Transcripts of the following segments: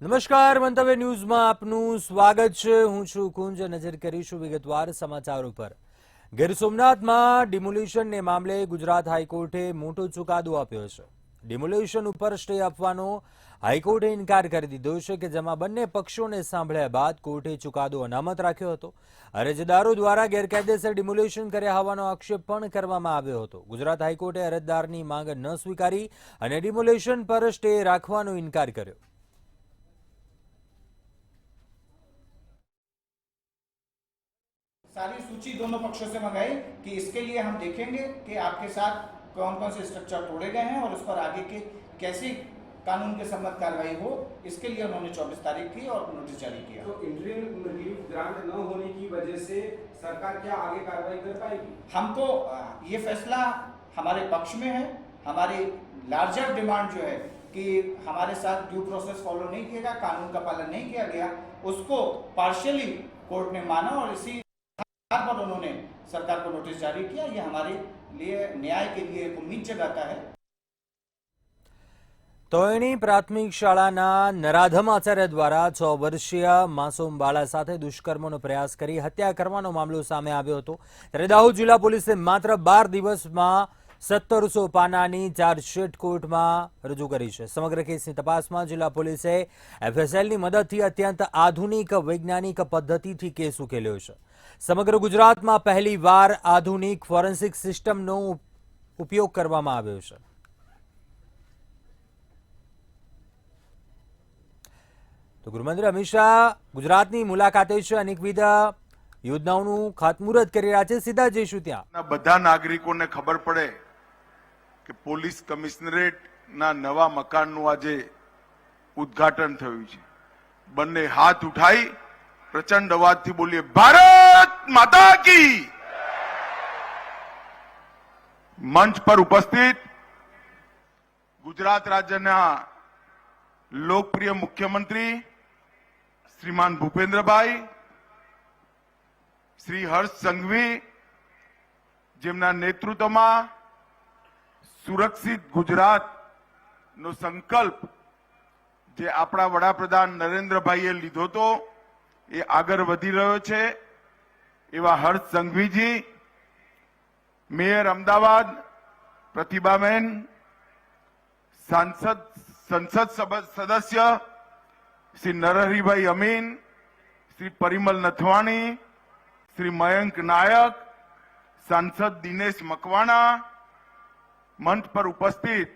નમસ્કાર, મંતવ્ય ન્યૂઝમાં આપનું સ્વાગત છે। હું છું કુંજ। નજર કરીશું વિગતવાર સમાચાર ઉપર। ગીર સોમનાથમાં ડિમોલિશનને મામલે ગુજરાત હાઈકોર્ટે મોટો ચુકાદો આપ્યો છે। ડિમોલિશન ઉપર સ્ટે આપવાનો હાઈકોર્ટે ઇનકાર કરી દીધો છે કે જેમાં બંને પક્ષોને સાંભળ્યા બાદ કોર્ટે ચુકાદો અનામત રાખ્યો હતો। અરજદારો દ્વારા ગેરકાયદેસર ડિમોલિશન કર્યા હોવાનો આક્ષેપ પણ કરવામાં આવ્યો હતો। ગુજરાત હાઈકોર્ટે અરજદારની માંગ ન સ્વીકારી અને ડિમોલિશન પર સ્ટે રાખવાનો ઇનકાર કર્યો। सारी सूची दोनों पक्षों से मंगाई कि इसके लिए हम देखेंगे कि आपके साथ कौन कौन से स्ट्रक्चर तोड़े गए हैं और उस पर आगे के कैसी कानून के सम्मत कार्रवाई हो, इसके लिए उन्होंने 24 तारीख की और नोटिस जारी किया। तो इंटरिम रिलीफ ग्रांट न होने की वजह से सरकार क्या आगे कार्रवाई कर पाएगी? हमको ये फैसला हमारे पक्ष में है। हमारी लार्जर डिमांड जो है कि हमारे साथ ड्यू प्रोसेस फॉलो नहीं किया गया, कानून का पालन नहीं किया गया, उसको पार्शियली कोर्ट ने माना और इसी पर उन्होंने सरकार को नोटिस जारी किया। ये हमारे लिए न्याय के लिए एक उम्मीद जगाता है। તોયણી પ્રાથમિક શાળાના નરાધમ આચાર્ય દ્વારા 6 વર્ષીય માસૂમ બાળા સાથે દુષ્કર્મનો પ્રયાસ કરી હત્યા કરવાનો મામલો સામે આવ્યો હતો। ત્યારે દાહોદ જિલ્લા પોલીસે માત્ર 12 દિવસમાં 1700 પાનાની ચાર્જશીટ કોર્ટમાં રજૂ કરી છે। સમગ્ર કેસની તપાસમાં જિલ્લા પોલીસે એફએસએલની મદદથી અત્યંત આધુનિક વૈજ્ઞાનિક પદ્ધતિથી કેસ ઉકેલ્યો છે। સમગ્ર ગુજરાતમાં પહેલીવાર આધુનિક ફોરેન્સિક સિસ્ટમનો ઉપયોગ કરવામાં આવ્યો છે। તો ગૃહમંત્રી અમિત શાહ ગુજરાતની મુલાકાતે છે। અનેકવિધ યોજનાઓનું ખાતમુહૂર્ત કરી રહ્યા છે। સીધા જઈશું ત્યાં। બધા નાગરિકોને ખબર પડે કે પોલીસ કમિશનરેટના નવા મકાનનું આજે ઉદ્ઘાટન થયું છે। બંને હાથ ઉઠાઈ પ્રચંડ અવાજથી બોલીએ, ભારત માતા કી। મંચ પર ઉપસ્થિત ગુજરાત રાજ્યના લોકપ્રિય મુખ્યમંત્રી શ્રીમાન ભૂપેન્દ્રભાઈ, શ્રી હર્ષ સંઘવી, જેમના નેતૃત્વમાં સુરક્ષિત ગુજરાતનો સંકલ્પ જે આપણા વડાપ્રધાન નરેન્દ્રભાઈએ લીધો હતો એ આગળ વધી રહ્યો છે। એવા હર્ષ સંઘવીજી, મેયર અમદાવાદ પ્રતિભાબેન, સંસદ સદસ્ય શ્રી નરહરિભાઈ અમીન, શ્રી પરિમલ નથવાણી, શ્રી મયંક નાયક, સાંસદ દિનેશ મકવાણા, મંચ પર ઉપસ્થિત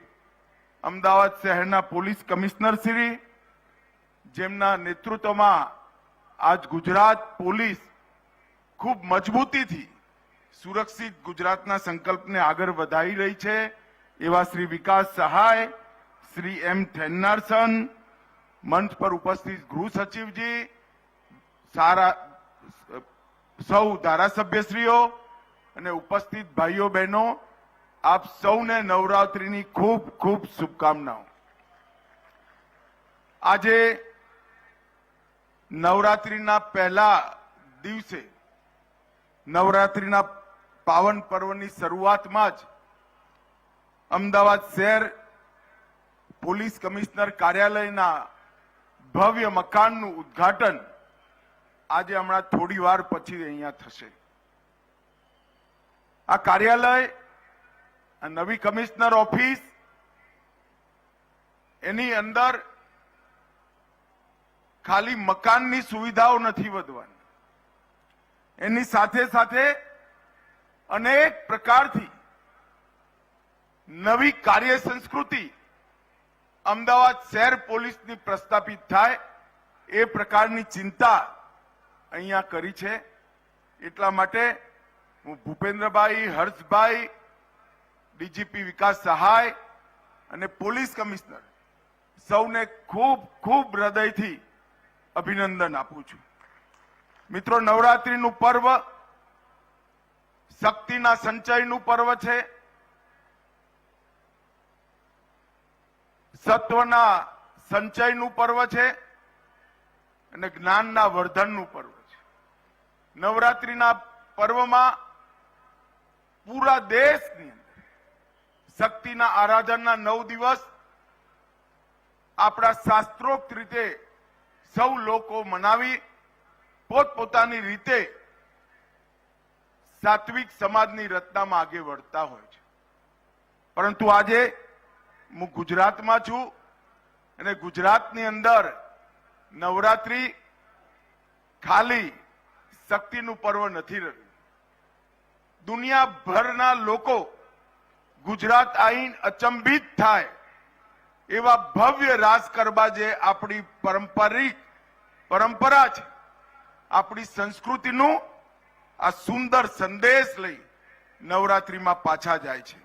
અમદાવાદ શહેરના પોલીસ કમિશનર શ્રી, જેમના નેતૃત્વમાં આજ ગુજરાત પોલીસ ખૂબ મજબૂતીથી સુરક્ષિત ગુજરાતના સંકલ્પને આગળ વધારી રહી છે। એવા શ્રી વિકાસ સહાય, શ્રી એમ થેન્નારસન, મંચ પર ઉપસ્થિત ગૃહ સચિવજી, સૌ ધારાસભ્યશ્રીઓ અને ઉપસ્થિત ભાઈઓ બહેનો, આપ સૌને નવરાત્રિની ખૂબ ખૂબ શુભકામનાઓ। આજે નવરાત્રિના પહેલા દિવસે, નવરાત્રિના પાવન પર્વની શરૂઆતમાં જ અમદાવાદ શહેર પોલીસ કમિશનર કાર્યાલયના ભવ્ય મકાનનું ઉદ્ઘાટન આજે હમણાં થોડી વાર પછી અહીંયા થશે। આ કાર્યાલય, આ નવી કમિશનર ઓફિસ, એની અંદર ખાલી મકાનની સુવિધાઓ નથી વધવાની, એની સાથે સાથે અનેક પ્રકારથી નવી કાર્ય સંસ્કૃતિ અમદાવાદ શહેર પોલીસની પ્રસ્થાપિત થાય એ પ્રકારની ચિંતા અહીંયા કરી છે। એટલા માટે હું ભૂપેન્દ્રભાઈ, હર્ષભાઈ, ડીજીપી વિકાસ સહાય અને પોલીસ કમિશનર સૌને ખૂબ ખૂબ હૃદયથી અભિનંદન આપું છું। મિત્રો, નવરાત્રિનું પર્વ શક્તિના સંચયનું પર્વ છે, સત્વના સંચયનું પર્વ છે અને જ્ઞાનના વર્ધનનું પર્વ છે। નવરાત્રિના પર્વમાં પૂરા દેશની અંદર શક્તિના આરાધનના 9 દિવસ આપણા શાસ્ત્રોક્ત રીતે સૌ લોકો મનાવી પોતપોતાની રીતે સાત્વિક સમાજની રચનામાં આગળ વધતા હોય છે. પરંતુ આજે હું ગુજરાતમાં છું અને ગુજરાતની અંદર નવરાત્રી ખાલી શક્તિનું પર્વ નથી રહ્યું. દુનિયાભરના લોકો ગુજરાત આવીને અચંબિત થાય એવા ભવ્ય રાસ ગરબા જે આપણી પરંપરા છે, આપણી સંસ્કૃતિનું આ સુંદર સંદેશ લઈ નવરાત્રીમાં પાછા જાય છે.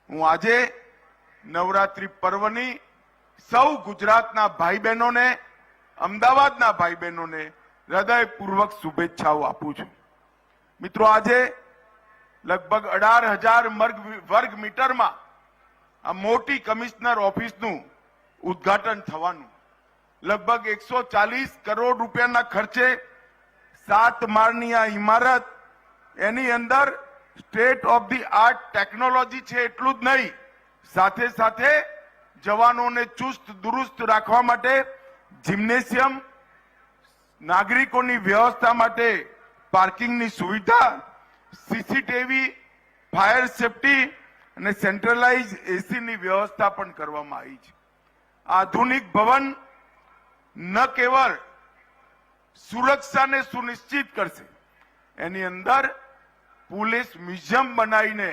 હું આજે નવરાત્રી પર્વની સૌ ગુજરાતના ભાઈ બહેનોને, અમદાવાદના ભાઈ બહેનોને હૃદયપૂર્વક શુભેચ્છાઓ આપું છું. મિત્રો, આજે લગભગ 18,000 વર્ગ મીટરમાં આ મોટી કમિશનર ઓફિસનું ઉદ્ઘાટન થવાનું. લગભગ 140 કરોડ રૂપિયાના ખર્ચે 7 માળની આ ઇમારત, એની અંદર state of the art technology છે. એટલું જ નહીં, સાથે સાથે જવાનોને ચુસ્ત દુરુસ્ત રાખવા માટે જિમ્નેશિયમ, નાગરિકોની વ્યવસ્થા માટે પાર્કિંગની સુવિધા, સીસીટીવી, ફાયર સેફટી અને સેન્ટ્રલાઇઝ એસીની વ્યવસ્થા પણ કરવામાં આવી છે. આધુનિક ભવન ન કેવળ સુરક્ષાને સુનિશ્ચિત કરશે, એની અંદર પોલીસ મ્યુઝિયમ બનાવીને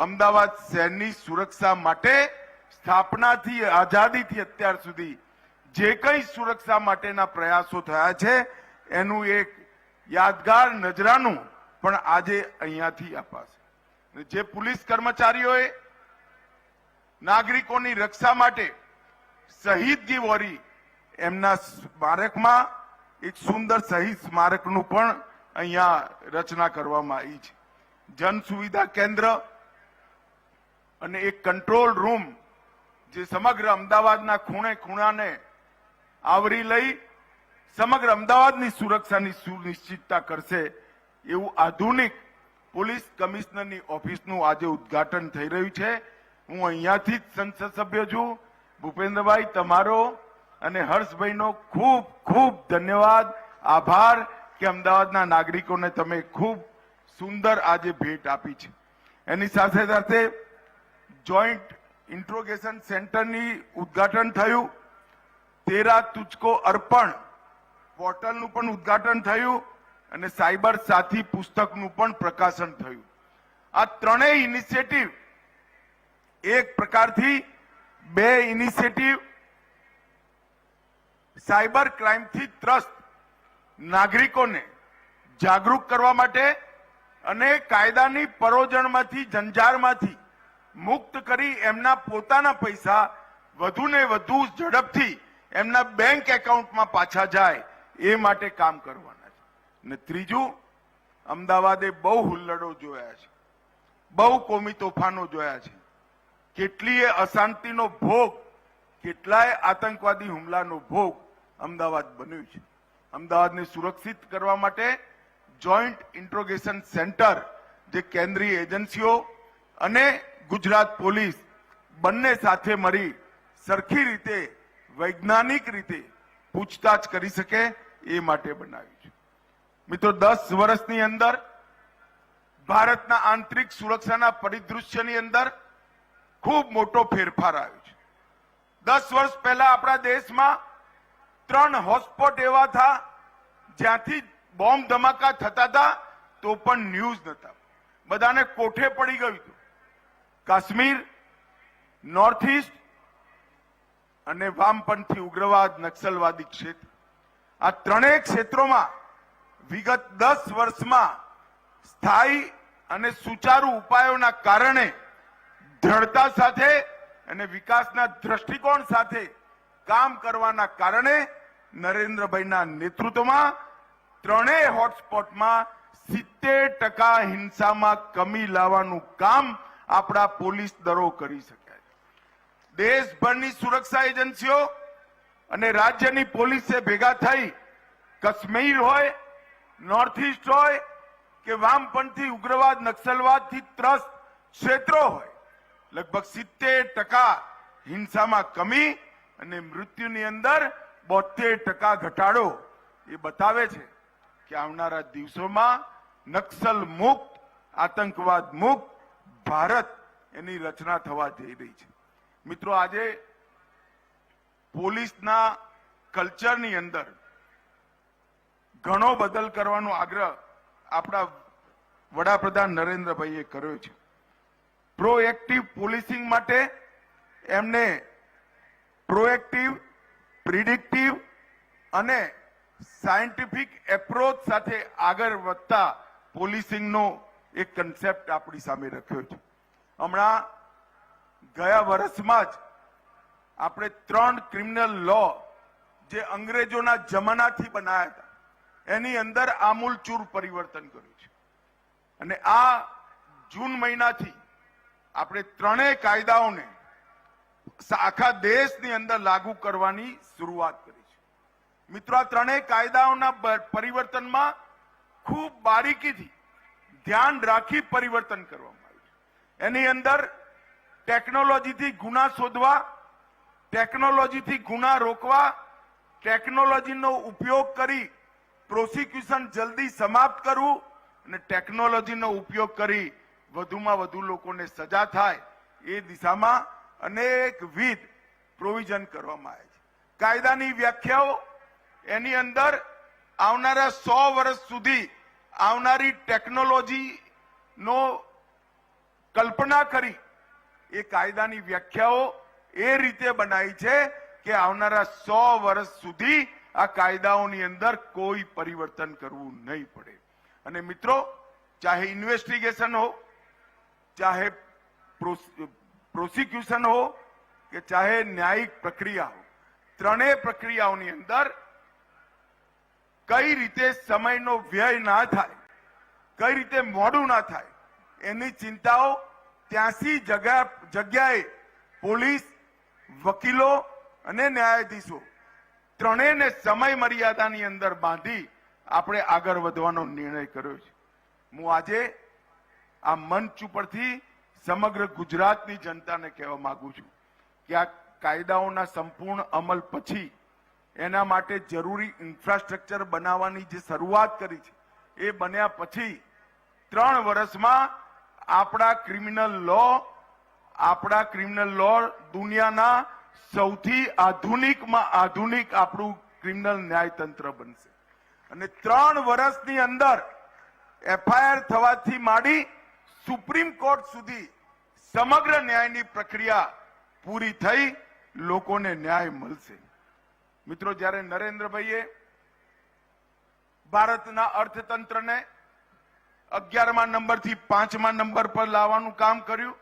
અમદાવાદ શહેરની સુરક્ષા માટે સ્થાપનાથી આઝાદીથી અત્યાર સુધી જે કંઈ સુરક્ષા માટેના પ્રયાસો થયા છે એનું એક યાદગાર નજરાનું પણ આજે અહીંયાથી અપાશે. જે પોલીસ કર્મચારીઓએ નાગરિકોની રક્ષા માટે શહીદગી વહોરી એમના સ્મારકમાં એક સુંદર શહીદ સ્મારકનું પણ અહીંયા રચના કરવામાં આવી છે. જન સુવિધા કેન્દ્ર અને એક કંટ્રોલ રૂમ જે સમગ્ર અમદાવાદના ખૂણે ખૂણાને આવરી લઈ સમગ્ર અમદાવાદની સુરક્ષાની સુનિશ્ચિતતા કરશે એવું આધુનિક પોલીસ કમિશનરની ઓફિસનું આજે ઉદ્ઘાટન થઈ રહ્યું છે. હું અહીંયાથી જ સંસદ સભ્ય છું. ભૂપેન્દ્રભાઈ, તમારો અને હર્ષભાઈનો ખૂબ ખૂબ ધન્યવાદ, આભાર કે અમદાવાદના નાગરિકોને તમે ખૂબ સુંદર આજે ભેટ આપી છે. એની સાથે સાથે જોઈન્ટ ઇન્ટ્રોગેશન સેન્ટરની ઉદ્ઘાટન થયું. 13 તુજકો અર્પણ પોર્ટલનું પણ ઉદ્ઘાટન થયું અને સાયબર સાથી પુસ્તકનું પણ પ્રકાશન થયું. આ ત્રણેય ઇનિશિયેટિવ એક પ્રકારથી 2 ઇનિશિયેટિવ સાયબર ક્રાઇમથી ત્રસ્ત નાગરિકોને જાગૃત કરવા માટે અને કાયદાની પરોજણમાંથી, જંજારમાંથી મુક્ત કરી એમના પોતાના પૈસા વધુને વધુ ઝડપથી એમના બેંક એકાઉન્ટમાં પાછા જાય એ માટે કામ કરવાના છે. ને ત્રીજું, અમદાવાદે બહુ હુલ્લડો જોયા છે, બહુ કોમી તોફાનો જોયા છે, કેટલીય અશાંતિનો ભોગ, કેટલાય આતંકવાદી હુમલાનો ભોગ અમદાવાદ બન્યું છે. અમદાવાદને સુરક્ષિત કરવા માટે જોઈન્ટ ઇન્ટ્રોગેશન સેન્ટર જે કેન્દ્રીય એજન્સીઓ અને ગુજરાત પોલીસ બંને સાથે મળી સરખી રીતે, વૈજ્ઞાનિક રીતે પૂછતાછ કરી શકે એ માટે બનાવ્યું છે. મિત્રો, 10 વર્ષની અંદર ભારતના આંતરિક સુરક્ષાના પરિદૃશ્યની અંદર ખૂબ મોટો ફેરફાર આવ્યો છે. 10 વર્ષ પહેલા આપણા દેશમાં 3 હોટસ્પોટ એવા હતા જ્યાંથી બોમ્બ ધમાકા થતા હતા તો પણ ન્યૂઝ નતા, બધાને કોઠે પડી ગયું હતું. કાશ્મીર, નોર્થ ઇસ્ટ અને વામપંથી ઉગ્રવાદ, નક્સલવાદી ક્ષેત્ર. આ ત્રણેય ક્ષેત્રોમાં વિગત 10 વર્ષમાં સ્થાયી અને સુચારુ ઉપાયોના કારણે દ્રઢતા સાથે અને વિકાસના દ્રષ્ટિકોણ સાથે કામ કરવાના કારણે નરેન્દ્રભાઈના નેતૃત્વમાં ત્રણેય હોટસ્પોટમાં 70% હિંસામાં કમી લાવવાનું કામ આપણા પોલીસ દળો કરી શક્યા. દેશભરની સુરક્ષા એજન્સીઓ અને રાજ્યની પોલીસે ભેગા થઈ કાશ્મીર હોય, નોર્થ ઇસ્ટ હોય કે વામપંથી ઉગ્રવાદ, નક્સલવાદથી ત્રસ્ત ક્ષેત્રો હોય, લગભગ 70% હિંસામાં કમી અને મૃત્યુની અંદર 72% ઘટાડો એ બતાવે છે કે આવનારા દિવસોમાં નક્સલ મુક્ત, આતંકવાદ મુક્ત ભારત એની રચના થવા જઈ રહી છે. મિત્રો, આજે પોલીસના કલ્ચરની અંદર ઘણો બદલ કરવાનો આગ્રહ આપણા વડાપ્રધાન નરેન્દ્રભાઈએ કર્યો છે. પ્રોએક્ટિવ પોલીસિંગ માટે એમને પ્રોએક્ટિવ, પ્રિડિક્ટિવ અને સાયન્ટિફિક એપ્રોચ સાથે આગળ વધતા પોલીસિંગનો એક કન્સેપ્ટ આપણી સામે રાખ્યો છે. હમણાં ગયા વર્ષમાં જ આપણે 3 ક્રિમિનલ લો જે અંગ્રેજોના જમાનાથી બનાવ્યા હતા એની અંદર આમૂલચૂર પરિવર્તન કર્યું છે. અને આ જૂન મહિનાથી આપણે 3 કાયદાઓને આખા દેશની અંદર લાગુ કરવાની શરૂઆત કરી છે. મિત્રો, આ 3 કાયદાઓના પરિવર્તનમાં ખૂબ બારીકીથી ધ્યાન રાખી પરિવર્તન કરવામાં આવ્યું છે. એની અંદર ટેકનોલોજીથી ગુના શોધવા, ટેકનોલોજીથી ગુના રોકવા, ટેકનોલોજીનો ઉપયોગ કરી પ્રોસિક્યુશન જલ્દી સમાપ્ત કરવું અને ટેકનોલોજીનો ઉપયોગ કરી વધુમાં વધુ લોકોને સજા થાય એ દિશામાં અનેકવિધ પ્રોવિઝન કરવામાં આવે છે. કાયદાની વ્યાખ્યાઓ એની અંદર આવનારા 100 વર્ષ સુધી આવનારી ટેકનોલોજીનો કલ્પના કરી એ કાયદાની વ્યાખ્યાઓ એ રીતે બનાવી છે કે આવનારા 100 વર્ષ સુધી આ કાયદાઓની અંદર કોઈ પરિવર્તન કરવું નહીં પડે. અને મિત્રો, ચાહે ઇન્વેસ્ટિગેશન હો, ચાહે પ્રોસિક્યુશન હો કે ચાહે ન્યાયિક પ્રક્રિયા હો, 3 પ્રક્રિયાઓની અંદર કઈ રીતે સમયનો વ્યય ના થાય, કઈ રીતે મોડું ના થાય એની ચિંતાઓ 83 જગ્યાએ પોલીસ, વકીલો અને ન્યાયાધીશો 3ને સમય મર્યાદાની અંદર બાંધી આપણે આગળ વધવાનો નિર્ણય કર્યો છે. હું આજે આ મંચ ઉપરથી સમગ્ર ગુજરાતની જનતાને કહેવા માંગુ છું કે આ કાયદાઓના સંપૂર્ણ અમલ પછી એના માટે જરૂરી ઇન્ફ્રાસ્ટ્રક્ચર બનાવવાની જે શરૂઆત કરી છે એ બન્યા પછી 3 વર્ષમાં આપણા ક્રિમિનલ લો દુનિયાના સૌથી આધુનિકમાં આધુનિક આપણું ક્રિમિનલ ન્યાયતંત્ર બનશે. અને 3 વર્ષની અંદર એફઆઈઆર થવાથી માંડી સુપ્રીમ કોર્ટ સુધી સમગ્ર ન્યાયની પ્રક્રિયા પૂરી થઈ લોકોને ન્યાય મળશે. મિત્રો, જ્યારે નરેન્દ્રભાઈએ ભારતના અર્થતંત્રને 11મા નંબરથી 5મા નંબર પર લાવવાનું કામ કર્યું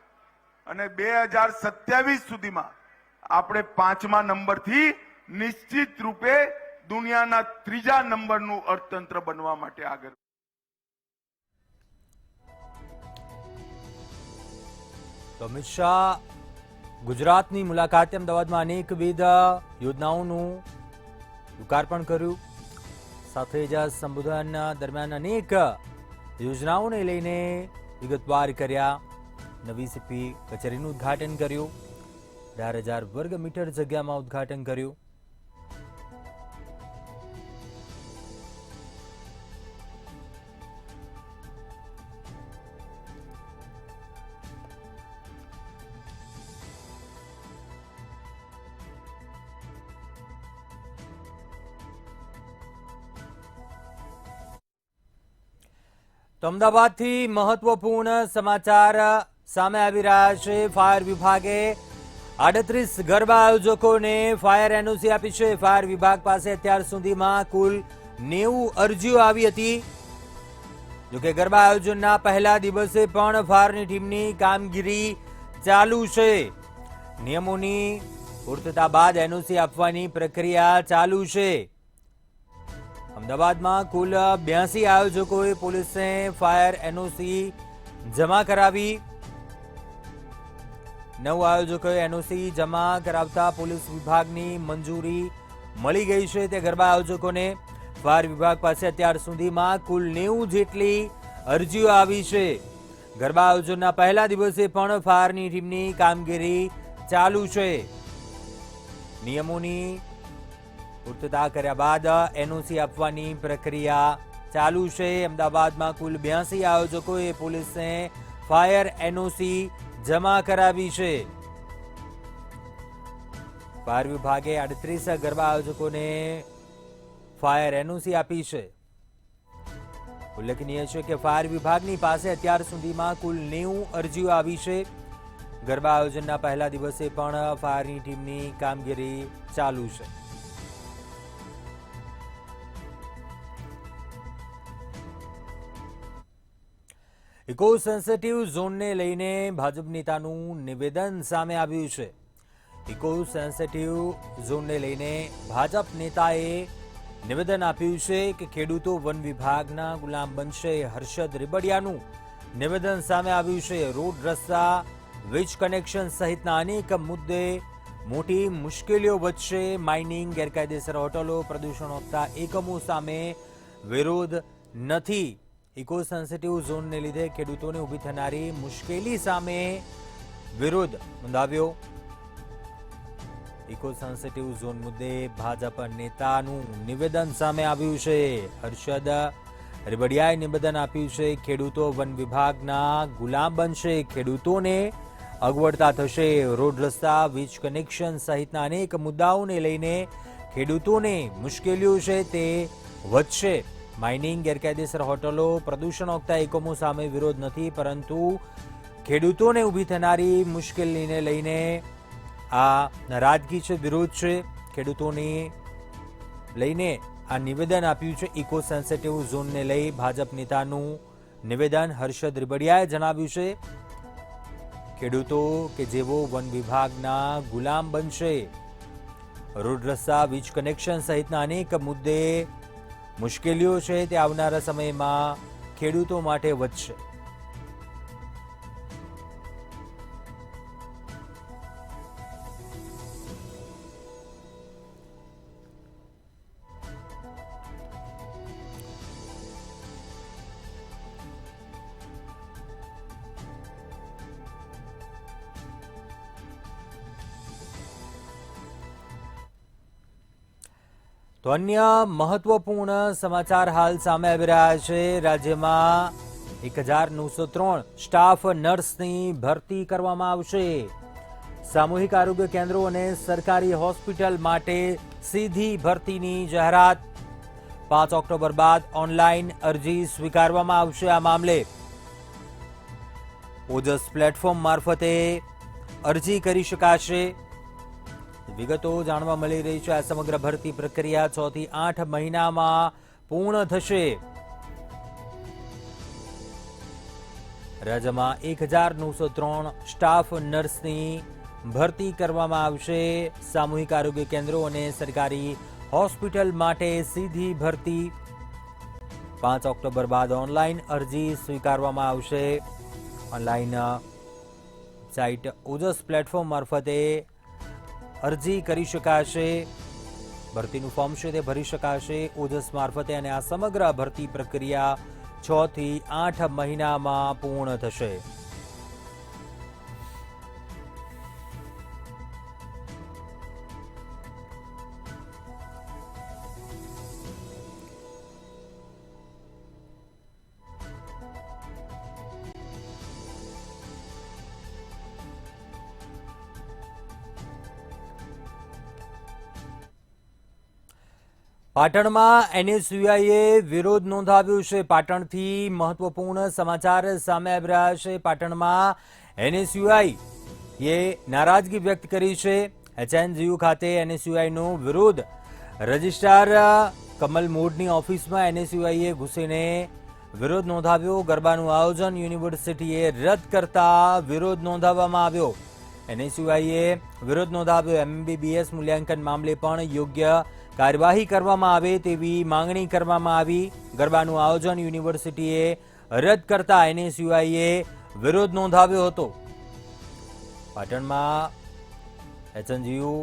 અને 2027 સુધીમાં આપણે 5મા નંબરથી નિશ્ચિત રૂપે દુનિયાના 3જા નંબરનું અર્થતંત્ર બનવા માટે આગળ. તો અમિત શાહ ગુજરાતની મુલાકાતે અમદાવાદમાં અનેકવિધ યોજનાઓનું લોકાર્પણ કર્યું. સાથે જ સંબોધન દરમિયાન અનેક યોજનાઓને લઈને વિગતવાર કર્યા. નવી સીપી કચેરીનું ઉદ્ઘાટન કર્યું. 18,000 વર્ગ મીટર જગ્યામાં ઉદ્ઘાટન કર્યું. તો અમદાવાદથી મહત્વપૂર્ણ સમાચાર સામે આવી રહ્યા છે. ફાયર વિભાગે 38 ગરબા આયોજકોને ફાયર એનઓસી આપી છે. ફાયર વિભાગ પાસે અત્યાર સુધીમાં કુલ 90 અરજીઓ આવી હતી. જોકે ગરબા આયોજનના પહેલા દિવસે પણ ફાયરની ટીમની કામગીરી ચાલુ છે. નિયમોની પૂર્તતા બાદ એનઓસી આપવાની પ્રક્રિયા ચાલુ છે. અમદાવાદમાં કુલ 82 આયોજકોએ પોલીસને ફાયર એનઓસી જમા કરાવી. 9 આયોજકોએ એનઓસી જમા કરાવતા પોલીસ વિભાગની મંજૂરી મળી ગઈ છે. તે ગરબા આયોજકોને ફાયર વિભાગ પાસે અત્યાર સુધીમાં કુલ 90 જેટલી અરજીઓ આવી છે. ગરબા આયોજનના પહેલા દિવસે પણ ફાયરની ટીમની કામગીરી ચાલુ છે. નિયમોની મુક્તતા કર્યા બાદ એનઓસી આપવાની પ્રક્રિયા ચાલુ છે. અમદાવાદમાં કુલ 82 આયોજકોએ પોલીસને ફાયર એનઓસી જમા કરાવી છે. ફાયર વિભાગે 38 ગરબા આયોજકોને ફાયર એનઓસી આપી છે. ઉલ્લેખનીય છે કે ફાયર વિભાગની પાસે અત્યાર સુધીમાં કુલ 90 અરજીઓ આવી છે. ગરબા આયોજનના પહેલા દિવસે પણ ફાયરની ટીમની કામગીરી ચાલુ છે. ઇકો સેન્સિટિવ ઝોનને લઈને ભાજપ નેતાનું નિવેદન સામે આવ્યું છે. ઇકો સેન્સિટિવ ઝોનને લઈને ભાજપ નેતાએ નિવેદન આપ્યું છે કે ખેડૂતો વન વિભાગના ગુલામ બનશે. હર્ષદ રીબડિયાનું નિવેદન સામે આવ્યું છે. રોડ, રસ્તા, વીજ કનેક્શન સહિતના અનેક મુદ્દે મોટી મુશ્કેલીઓ વધશે. માઇનિંગ, ગેરકાયદેસર હોટલો, પ્રદૂષણ ઓકતા એકમો સામે વિરોધ નથી. ઇકો સેન્સિટિવ ઝોનને લીધે ખેડૂતોને ઊભી થનારી મુશ્કેલી સામે વિરોધ નોંધાવ્યો. ઇકો સેન્સિટિવ ઝોન મુદ્દે ભાજપ નેતાનું નિવેદન સામે આવ્યું છે. હર્ષદ રીબડિયાએ નિવેદન આપ્યું છે. ખેડૂતો વન વિભાગના ગુલામ બનશે. ખેડૂતોને અગવડતા થશે. રોડ, રસ્તા, વીજ કનેક્શન સહિતના અનેક મુદ્દાઓને લઈને ખેડૂતોને મુશ્કેલીઓ છે તે વધશે. માઇનિંગ, ગેરકાયદેસર હોટલો, પ્રદૂષણ ઓકતા એકમો સામે વિરોધ નથી, પરંતુ ખેડૂતોને ઊભી થનારી મુશ્કેલીને લઈને આ નારાજગી છે, વિરોધ છે. ખેડૂતોને લઈને આ નિવેદન આપ્યું છે. ઇકો સેન્સિટિવ ઝોનને લઈ ભાજપ નેતાનું નિવેદન હર્ષદ રીબડિયાએ જણાવ્યું છે. ખેડૂતો કે જેઓ વન વિભાગના ગુલામ બનશે. રોડ, રસ્તા, વીજ કનેક્શન સહિતના અનેક મુદ્દે મુશ્કેલીઓ છે તે આવનારા સમયમાં ખેડૂતો માટે વધશે. તો અન્ય મહત્વપૂર્ણ સમાચાર હાલ સામે આવી રહ્યા છે. રાજ્યમાં 1903 સ્ટાફ નર્સની ભરતી કરવામાં આવશે. સામૂહિક આરોગ્ય કેન્દ્રો અને સરકારી હોસ્પિટલ માટે સીધી ભરતીની જાહેરાત. 5 ઓક્ટોબર બાદ ઓનલાઈન અરજી સ્વીકારવામાં આવશે. આ મામલે ઓજસ પ્લેટફોર્મ મારફતે અરજી કરી શકાશે. વિગતો જાણવા મળી રહી છે. આ સમગ્ર ભરતી પ્રક્રિયા 6 થી 8 મહિનામાં પૂર્ણ થશે. રાજ્યમાં 1903 સ્ટાફ નર્સની ભરતી કરવામાં આવશે. સામૂહિક આરોગ્ય કેન્દ્રો અને સરકારી હોસ્પિટલ માટે સીધી ભરતી. 5 ઓક્ટોબર બાદ ઓનલાઈન અરજી સ્વીકારવામાં આવશે. ઓનલાઈન સાઇટ ઓજસ પ્લેટફોર્મ મારફતે અરજી કરી શકાશે. ભરતીનું ફોર્મ છે તે ભરી શકાશે ઓજસ મારફતે અને આ સમગ્ર ભરતી પ્રક્રિયા 6 થી 8 મહિનામાં પૂર્ણ થશે. પાટણમાં એનએસયુઆઈએ વિરોધ નોંધાવ્યો છે. પાટણથી મહત્વપૂર્ણ સમાચાર સામે આવી રહ્યા છે. પાટણમાં એનએસયુઆઈએ નારાજગી વ્યક્ત કરી છે. એચએનજીયુ ખાતે એનએસયુઆઈનો વિરોધ. રજિસ્ટ્રાર કમલ મોડની ઓફિસમાં એનએસયુઆઈએ ઘૂસીને વિરોધ નોંધાવ્યો. ગરબાનું આયોજન યુનિવર્સિટીએ રદ કરતા વિરોધ નોંધાવવામાં આવ્યો. એનએસયુઆઈએ વિરોધ નોંધાવ્યો. એમબીબીએસ મૂલ્યાંકન મામલે પણ યોગ્ય કાર્યવાહી કરવામાં આવે તેવી માંગણી કરવામાં આવી. ગરબાનું આયોજન યુનિવર્સિટીએ રદ કરતા એનએસયુઆઈએ વિરોધ નોંધાવ્યો હતો. પાટણમાં એચએનજીયુ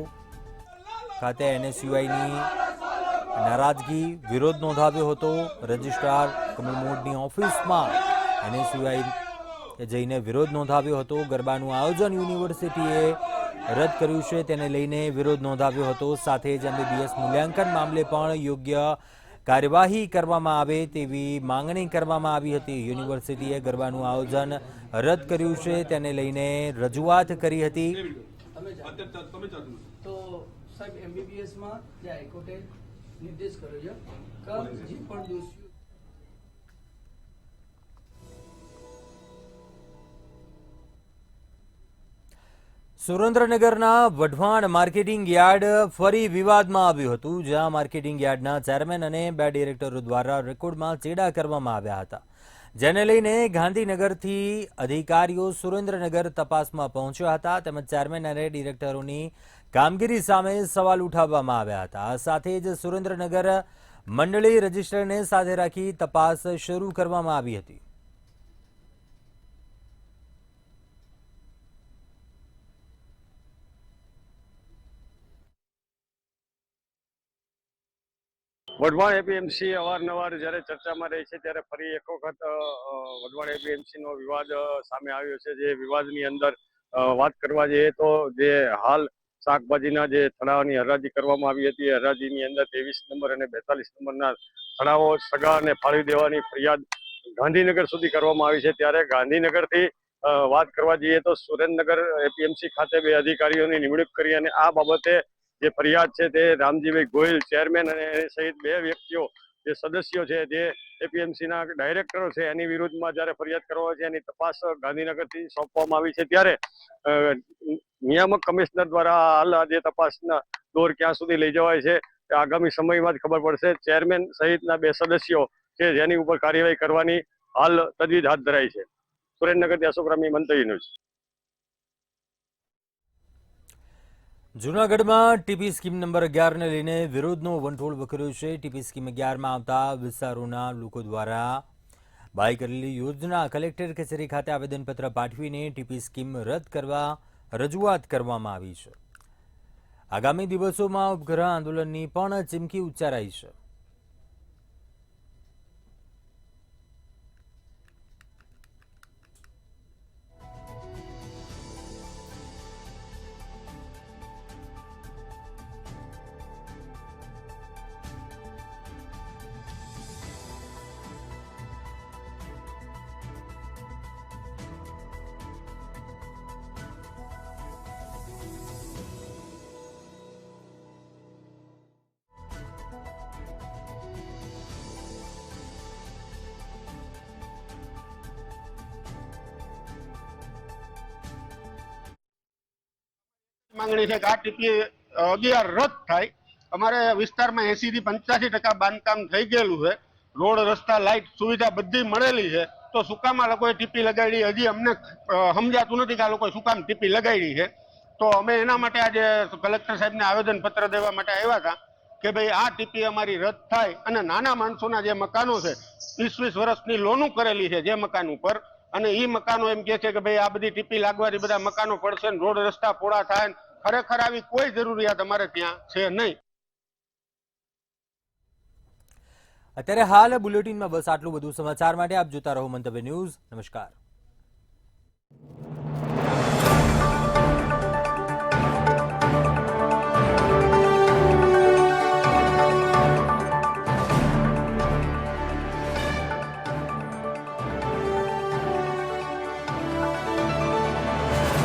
ખાતે એનએસયુઆઈની નારાજગી વિરોધ નોંધાવ્યો હતો. રજિસ્ટ્રાર કમલ મોડની ઓફિસમાં એનએસયુઆઈ જઈને વિરોધ નોંધાવ્યો હતો. ગરબાનું આયોજન યુનિવર્સિટીએ રદ કર્યું છે તેને લઈને વિરોધ નોંધાવ્યો હતો। સાથે જ MBBS મૂલ્યાંકન મામલે પણ યોગ્ય કાર્યવાહી કરવામાં આવે તેવી માંગણી કરવામાં આવી હતી। યુનિવર્સિટીએ ગરબાનું આયોજન રદ કર્યું છે તેને લઈને રજૂઆત કરી હતી। તો સાહેબ MBBS માં જે હાઈકોર્ટે નિર્દેશ કર્યો છે કે જે પણ દોષીઓ સુરેન્દ્રનગરના વઢવાણ માર્કેટિંગ યાર્ડ ફરી વિવાદમાં આવ્યું હતું, જ્યાં માર્કેટિંગ યાર્ડના ચેરમેન અને 2 ડિરેક્ટરો દ્વારા રેકોર્ડમાં ચેડા કરવામાં આવ્યા હતા, જેને લઈને ગાંધીનગરથી અધિકારીઓ સુરેન્દ્રનગર તપાસમાં પહોંચ્યા હતા તેમજ ચેરમેન અને ડિરેક્ટરોની કામગીરી સામે સવાલ ઉઠાવવામાં આવ્યા હતા। આ સાથે જ સુરેન્દ્રનગર મંડળી રજિસ્ટરને સાથે રાખી તપાસ શરૂ કરવામાં આવી હતી। વઢવાણ એપીએમસી અવારનવાર જ્યારે ચર્ચામાં રહી છે ત્યારે ફરી એક વખત વઢવાણ એપીએમસીનો વિવાદ સામે આવ્યો છે। જે વિવાદની અંદર વાત કરવા જઈએ તો જે હાલ શાકભાજીના જે થડાઓની હરાજી કરવામાં આવી હતી, હરાજીની અંદર 23 નંબર અને 42 નંબરના થડાઓ સગા અને ફાળવી દેવાની ફરિયાદ ગાંધીનગર સુધી કરવામાં આવી છે। ત્યારે ગાંધીનગરથી વાત કરવા જઈએ તો સુરેન્દ્રનગર એપીએમસી ખાતે 2 અધિકારીઓની નિમણૂક કરી અને આ બાબતે જે ફરિયાદ છે તે રામજીભાઈ ગોહિલ ચેરમેન અને સહિત 2 વ્યક્તિઓ જે સદસ્યો છે જે એપીએમસીના ડાયરેક્ટરો છે એની વિરુદ્ધમાં જ્યારે ફરિયાદ કરવામાં છે એની તપાસ ગાંધીનગરથી સોંપવામાં આવી છે। ત્યારે નિયામક કમિશનર દ્વારા હાલ જે તપાસના દોર ક્યાં સુધી લઈ જવાય છે તે આગામી સમયમાં જ ખબર પડશે। ચેરમેન સહિતના 2 સદસ્યો છે જેની ઉપર કાર્યવાહી કરવાની હાલ તજવીજ હાથ ધરાઈ છે। સુરેન્દ્રનગરથી અશોક રામી, મંતવ્ય ન્યૂઝ। જૂનાગઢમાં ટીપી સ્કીમ નંબર 11ને લઈને વિરોધનો વંટોળ વકર્યો છે। ટીપી સ્કીમ 11માં આવતા વિસ્તારોના લોકો દ્વારા બાય કરેલી યોજના કલેક્ટર કચેરી ખાતે આવેદનપત્ર પાઠવીને ટીપી સ્કીમ રદ કરવા રજૂઆત કરવામાં આવી છે। આગામી દિવસોમાં ઉપગ્રહ આંદોલનની પણ ચીમકી ઉચ્ચારાઈ છે। માંગણી છે કે આ ટીપી 11 રદ થાય। અમારે વિસ્તારમાં 80 થી 85% બાંધકામ થઈ ગયેલું છે, રોડ રસ્તા લાઇટ સુવિધા બધી મળેલી છે, તો શું કામ આ લોકોએ ટીપી લગાડી? હજી અમને સમજાતું નથી કે આ લોકોએ શું કામ ટીપી લગાડી છે। તો અમે એના માટે આજે કલેક્ટર સાહેબને આવેદન પત્ર દેવા માટે આવ્યા હતા કે ભાઈ આ ટીપી અમારી રદ થાય અને નાના માણસોના જે મકાનો છે 20-20 વર્ષની લોનું કરેલી છે જે મકાન ઉપર, અને એ મકાનો એમ કે છે કે ભાઈ આ બધી ટીપી લાગવાથી બધા મકાનો પડશે ને રોડ રસ્તા પોળા થાય, ખરેખર આવી કોઈ જરૂરિયાત અમારે ત્યાં છે નહીં। અત્યારે હાલ બુલેટિનમાં બસ આટલું। બધું સમાચાર માટે આપ જોતા રહો મંતવ્ય ન્યૂઝ। નમસ્કાર।